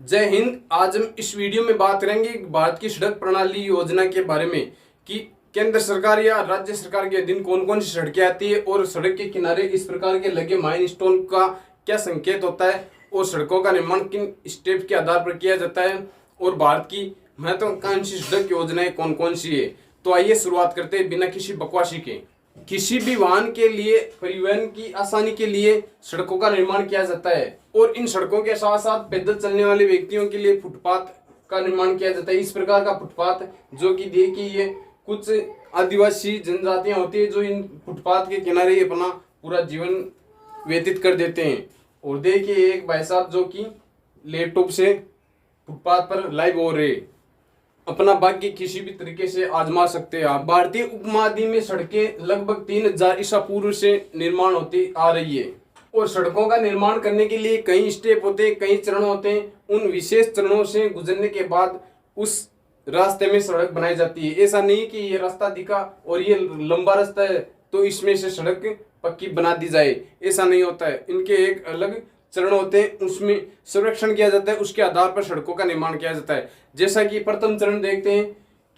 जय हिंद। आज हम इस वीडियो में बात करेंगे भारत की सड़क प्रणाली योजना के बारे में कि केंद्र सरकार या राज्य सरकार के अधीन कौन कौन सी सड़कें आती है और सड़क के किनारे इस प्रकार के लगे माइलस्टोन का क्या संकेत होता है और सड़कों का निर्माण किन स्टेप के आधार पर किया जाता है और भारत की महत्वाकांक्षी सड़क योजनाएं कौन कौन सी है। तो आइए शुरुआत करते हैं बिना किसी बकवासी के। किसी भी वाहन के लिए परिवहन की आसानी के लिए सड़कों का निर्माण किया जाता है और इन सड़कों के साथ साथ पैदल चलने वाले व्यक्तियों के लिए फुटपाथ का निर्माण किया जाता है। इस प्रकार का फुटपाथ जो कि देखिए ये कुछ आदिवासी जनजातियां होती है जो इन फुटपाथ के किनारे अपना पूरा जीवन व्यतीत कर देते हैं। और देखिए एक भाई साहब जो कि लैपटॉप से फुटपाथ पर लाइव हो रहे अपना भाग्य किसी भी तरीके से आजमा सकते हैं आप। भारतीय उपमहाद्वीप में सड़कें लगभग 3000 ईसा पूर्व से निर्माण होती आ रही है और सड़कों का निर्माण करने के लिए कई स्टेप होते हैं, कई चरण होते हैं। उन विशेष चरणों से गुजरने के बाद उस रास्ते में सड़क बनाई जाती है। ऐसा नहीं कि ये रास्ता दिखा और ये लंबा रास्ता है तो इसमें से सड़क पक्की बना दी जाए, ऐसा नहीं होता है। इनके एक अलग चरण होते हैं, उसमें सर्वेक्षण किया जाता है, उसके आधार पर सड़कों का निर्माण किया जाता है। जैसा कि प्रथम चरण देखते हैं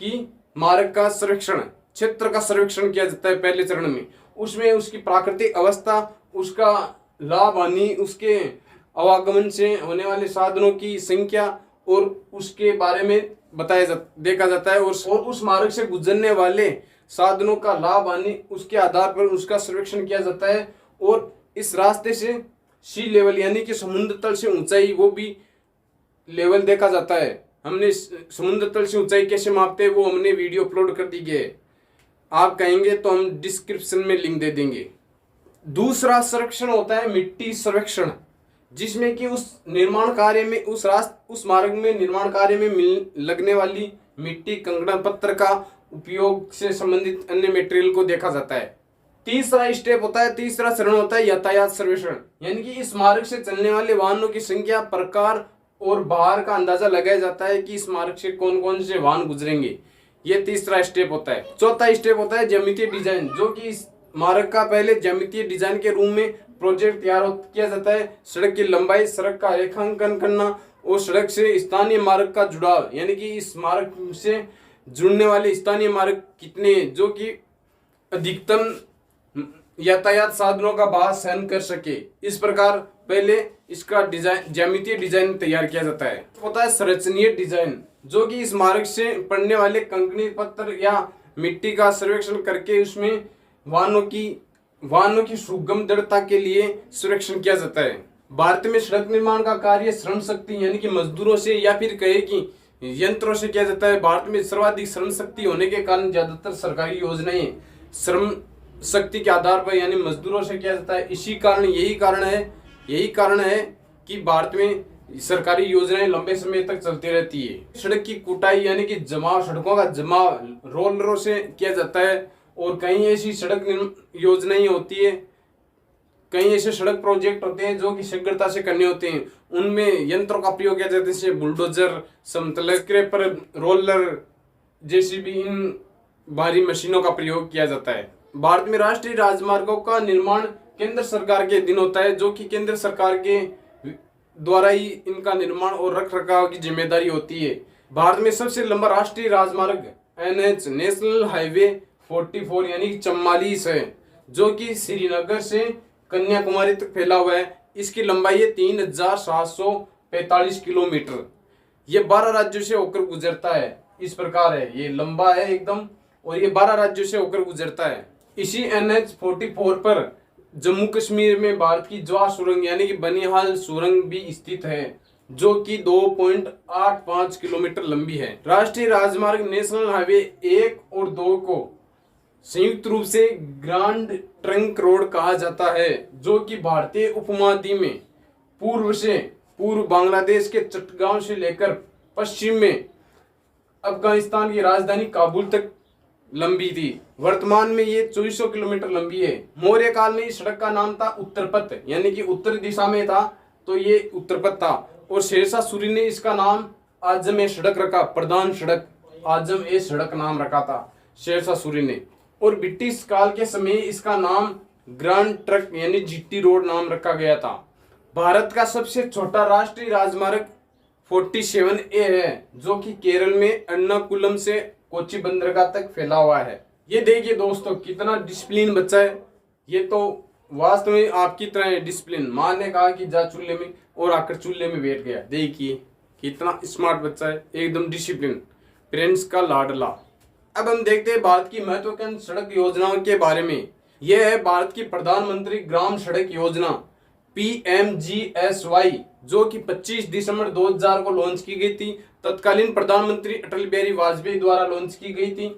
कि मार्ग का सर्वेक्षण, क्षेत्र का सर्वेक्षण किया जाता है पहले चरण में। उसमें उसकी प्राकृतिक अवस्था, उसका लाभ हानि, उसके आवागमन से होने वाले साधनों की संख्या और उसके बारे में देखा जाता है और उस मार्ग से गुजरने वाले साधनों का लाभ हानि उसके आधार पर उसका सर्वेक्षण किया जाता है। और इस रास्ते से सी लेवल यानी कि समुद्र तल से ऊंचाई वो भी लेवल देखा जाता है। हमने समुद्र तल से ऊंचाई कैसे मापते हैं वो हमने वीडियो अपलोड कर दी है, आप कहेंगे तो हम डिस्क्रिप्शन में लिंक दे देंगे। दूसरा सर्वेक्षण होता है मिट्टी सर्वेक्षण, जिसमें कि उस निर्माण कार्य में उस मार्ग में निर्माण कार्य में लगने वाली मिट्टी, कंकड़, पत्थर का उपयोग से संबंधित अन्य मटेरियल को देखा जाता है। तीसरा चरण होता है यातायात सर्वेक्षण, यानी कि इस मार्ग से चलने वाले वाहनों की संख्या, प्रकार और भार का अंदाजा लगाया जाता है कि इस मार्ग से कौन कौन से वाहन गुजरेंगे। ये तीसरा स्टेप होता है। चौथा स्टेप होता है ज्यामितीय डिजाइन, जो कि इस मार्ग का पहले ज्यामितीय डिजाइन के रूप में प्रोजेक्ट तैयार किया जाता है। सड़क की लंबाई, सड़क का रेखांकन करना और सड़क से स्थानीय मार्ग का जुड़ाव, यानी कि इस मार्ग से जुड़ने वाले स्थानीय मार्ग कितने, जो कि अधिकतम यातायात साधनों का भार सहन कर सके। इस प्रकार पहले इसका डिजाइन, ज्यामितीय डिजाइन तैयार किया जाता है। होता है संरचनीय डिजाइन, जो कि इस मार्ग से पड़ने वाले कंकड़ी, पत्थर या मिट्टी का सर्वेक्षण करके उसमें वाहनों की सुगम दृढ़ता के लिए सर्वेक्षण किया जाता है। भारत में सड़क निर्माण का कार्य श्रम शक्ति यानी कि मजदूरों से या फिर कहे कि यंत्रों से किया जाता है। भारत में सर्वाधिक श्रम शक्ति होने के कारण ज्यादातर सरकारी योजनाएं श्रम शक्ति के आधार पर यानी मजदूरों से किया जाता है। यही कारण है कि भारत में सरकारी योजनाएं लंबे समय तक चलती रहती है। सड़क की कुटाई यानी कि जमाव, सड़कों का जमाव रोलरों से किया जाता है। और कई ऐसी सड़क योजनाएं होती है, कई ऐसे सड़क प्रोजेक्ट होते हैं जो कि शीघ्रता से करने होते हैं। उनमें यंत्रों का प्रयोग किया जाता है, जैसे बुलडोजर, समतल स्क्रैपर, रोलर, जेसीबी, इन भारी मशीनों का प्रयोग किया जाता है। भारत में राष्ट्रीय राजमार्गों का निर्माण केंद्र सरकार के अधीन होता है, जो कि केंद्र सरकार के द्वारा ही इनका निर्माण और रख रखाव की जिम्मेदारी होती है। भारत में सबसे लंबा राष्ट्रीय राजमार्ग NH नेशनल हाईवे 44 यानी 44 है, जो कि श्रीनगर से कन्याकुमारी तक फैला हुआ है। इसकी लंबाई है 3745 किलोमीटर। ये 12 राज्यों से होकर गुजरता है। इस प्रकार है, ये लंबा है एकदम और ये 12 राज्यों से होकर गुजरता है। इसी NH 44 पर जम्मू कश्मीर में भारत की ज्वार सुरंग यानी कि बनिहाल सुरंग भी स्थित है, जो कि 2.85 किलोमीटर लंबी है। राष्ट्रीय राजमार्ग नेशनल हाईवे 1 और 2 को संयुक्त रूप से ग्रांड ट्रंक रोड कहा जाता है, जो कि भारतीय उपमहाद्वीप में पूर्व बांग्लादेश के चट्टगांव से लेकर पश्चिम में अफगानिस्तान की राजधानी काबुल तक लंबी थी। वर्तमान में ये 2400 किलोमीटर लंबी है। मौर्य काल में इस सड़क का नाम था उत्तरपथ, यानी कि उत्तर दिशा में था तो ये उत्तरपथ था। और शेरशाह सूरी ने इसका नाम आजम ए सड़क रखा, प्रधान सड़क, आजम ए सड़क नाम रखा था शेरशाह सूरी ने। और ब्रिटिश काल के समय इसका नाम ग्रांड ट्रक यानी GT रोड नाम रखा गया था। भारत का सबसे छोटा राष्ट्रीय राजमार्ग 47A है, जो कि केरल में एर्नाकुलम से कोच्चि बंदरगाह तक फैला हुआ है। ये देखिए दोस्तों कितना डिसिप्लिन बच्चा है। ये तो वास्तव में आपकी तरह है डिसिप्लिन। माँ ने कहा कि जा चूल्हे में, और आकर चूल्हे में बैठ गया। देखिए कितना स्मार्ट बच्चा है, एकदम डिसिप्लिन, पेरेंट्स का लाडला। अब हम देखते हैं भारत की महत्वपूर्ण सड़क योजनाओं के बारे में। यह है भारत की प्रधानमंत्री ग्राम सड़क योजना PMGSY, जो कि 25 दिसंबर 2000 को लॉन्च की गई थी। तत्कालीन प्रधानमंत्री अटल बिहारी वाजपेयी द्वारा लॉन्च की गई थी,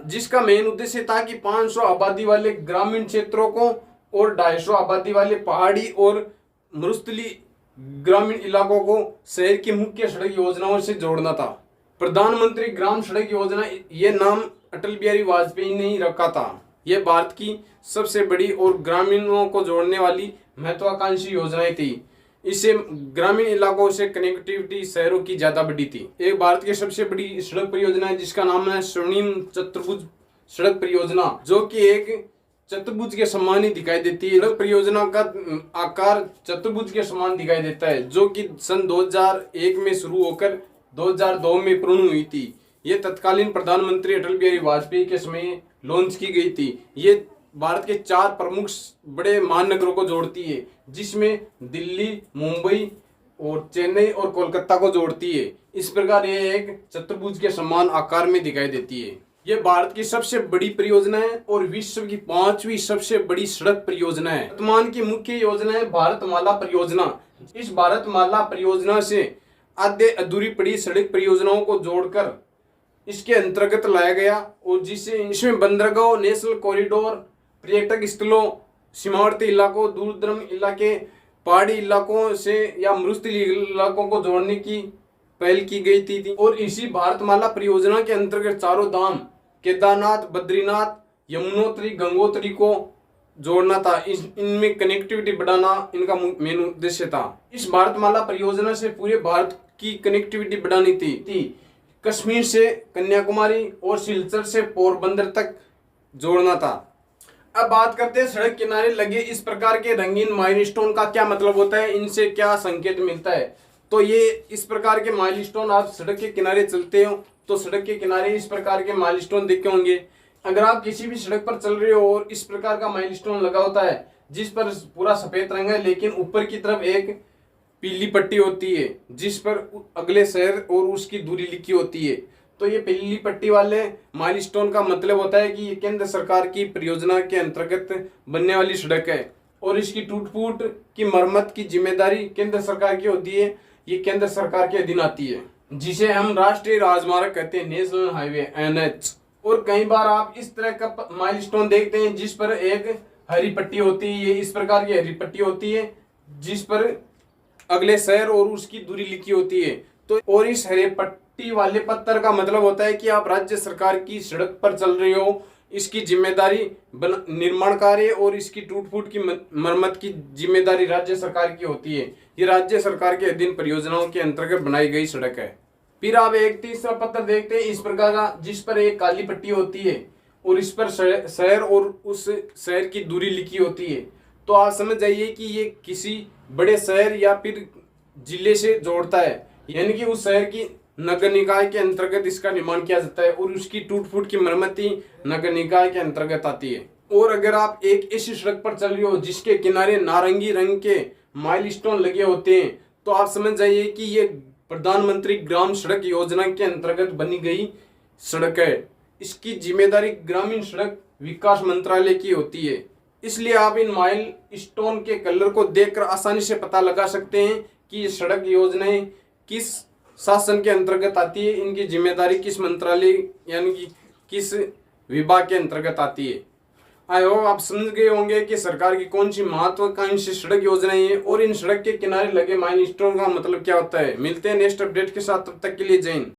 जिसका मेन उद्देश्य था कि 500 आबादी वाले ग्रामीण क्षेत्रों को और 250 आबादी वाले पहाड़ी और मरुस्थलीय ग्रामीण इलाकों को शहर की मुख्य सड़क योजनाओं से जोड़ना था। प्रधानमंत्री ग्राम सड़क योजना, ये नाम अटल बिहारी वाजपेयी ने ही रखा था। यह भारत की सबसे बड़ी और ग्रामीणों को जोड़ने वाली महत्वाकांक्षी योजनाएं थी। इससे ग्रामीण इलाकों से कनेक्टिविटी शहरों की ज्यादा बढ़ी थी। एक भारत की सबसे बड़ी सड़क परियोजना है जिसका नाम है स्वर्णिम चतुर्भुज सड़क परियोजना, जो कि एक चतुर्भुज के समान ही दिखाई देती है। सड़क परियोजना का आकार चतुर्भुज के समान दिखाई देता है, जो कि सन 2001 में शुरू होकर 2002 में पूर्ण हुई थी। ये तत्कालीन प्रधानमंत्री अटल बिहारी वाजपेयी के समय लॉन्च की गई थी। ये भारत के 4 प्रमुख बड़े महानगरों को जोड़ती है, जिसमें दिल्ली, मुंबई और चेन्नई और कोलकाता को जोड़ती है। इस प्रकार ये एक चतुर्भुज के समान आकार में दिखाई देती है। ये भारत की सबसे बड़ी परियोजना है और विश्व की 5वीं सबसे बड़ी सड़क परियोजना है। वर्तमान की मुख्य योजना है भारतमाला परियोजना। इस भारतमाला परियोजना से आधे अधूरी पड़ी सड़क परियोजनाओं को जोड़कर इसके अंतर्गत लाया गया, और जिससे इसमें बंदरगाह, नेशनल कॉरिडोर, पर्यटक स्थलों, सीमावर्ती इलाकों, दूरदराज इलाके, पहाड़ी इलाकों से या मरुस्थलीय इलाकों को जोड़ने की पहल की गई थी। और इसी भारतमाला परियोजना के अंतर्गत चारों धाम केदारनाथ, बद्रीनाथ, यमुनोत्री, गंगोत्री को जोड़ना था। इनमें कनेक्टिविटी बढ़ाना इनका मेन उद्देश्य था। इस भारतमाला परियोजना से पूरे भारत की कनेक्टिविटी बढ़ानी थी। कश्मीर से कन्याकुमारी और सिलचर से पोरबंदर तक जोड़ना था। अब बात करते हैं सड़क किनारे लगे इस प्रकार के रंगीन माइलस्टोन का क्या मतलब होता है, इनसे क्या संकेत मिलता है। तो ये इस प्रकार के माइलस्टोन, आप सड़क के किनारे चलते हो तो सड़क के किनारे इस प्रकार के माइलस्टोन देखे होंगे। अगर आप किसी भी सड़क पर चल रहे हो और इस प्रकार का माइलस्टोन लगा होता है जिस पर पूरा सफेद रंग है, लेकिन ऊपर की तरफ एक पीली पट्टी होती है जिस पर अगले शहर और उसकी दूरी लिखी होती है, तो ये पीली पट्टी वाले माइलस्टोन का मतलब होता है कि ये केंद्र सरकार की परियोजना के अंतर्गत बनने वाली सड़क है और इसकी टूट फूट की मरम्मत की जिम्मेदारी केंद्र सरकार की होती है। ये केंद्र सरकार के अधीन आती है, जिसे हम राष्ट्रीय राजमार्ग कहते हैं, नेशनल हाईवे NH। और कई बार आप इस तरह का माइलस्टोन देखते हैं जिस पर एक हरी पट्टी होती है। ये इस प्रकार की हरी पट्टी होती है जिस पर अगले शहर और उसकी दूरी लिखी होती है। तो और इस हरे पट्टी वाले पत्थर का मतलब होता है कि आप राज्य सरकार की सड़क पर चल रहे हो। इसकी जिम्मेदारी निर्माण कार्य और इसकी टूट फूट की मरम्मत की जिम्मेदारी राज्य सरकार की होती है। ये राज्य सरकार के अधीन परियोजनाओं के अंतर्गत बनाई गई सड़क है। फिर आप एक तीसरा पत्थर देखते हैं इस प्रकार का, जिस पर एक काली पट्टी होती है और इस पर शहर और उस शहर की दूरी लिखी होती है। तो आप समझ जाइए कि ये किसी बड़े शहर या फिर जिले से जोड़ता है, यानी कि उस शहर की नगर निकाय के अंतर्गत इसका निर्माण किया जाता है और उसकी टूट फूट की मरम्मती नगर निकाय के अंतर्गत आती है। और अगर आप एक ऐसी सड़क पर चल रहे हो जिसके किनारे नारंगी रंग के माइलस्टोन लगे होते हैं, तो आप समझ जाइए कि ये प्रधानमंत्री ग्राम सड़क योजना के अंतर्गत बनी गई सड़क है। इसकी जिम्मेदारी ग्रामीण सड़क विकास मंत्रालय की होती है। इसलिए आप इन माइलस्टोन के कलर को देखकर आसानी से पता लगा सकते हैं कि ये सड़क योजनाएं किस शासन के अंतर्गत आती है, इनकी जिम्मेदारी किस मंत्रालय यानी कि किस विभाग के अंतर्गत आती है। आई होप आप समझ गए होंगे कि सरकार की कौन सी महत्वाकांक्षी सड़क योजनाएं हैं और इन सड़क के किनारे लगे माइलस्टोन का मतलब क्या होता है। मिलते हैं नेक्स्ट अपडेट के साथ, तब तक के लिए जय हिंद।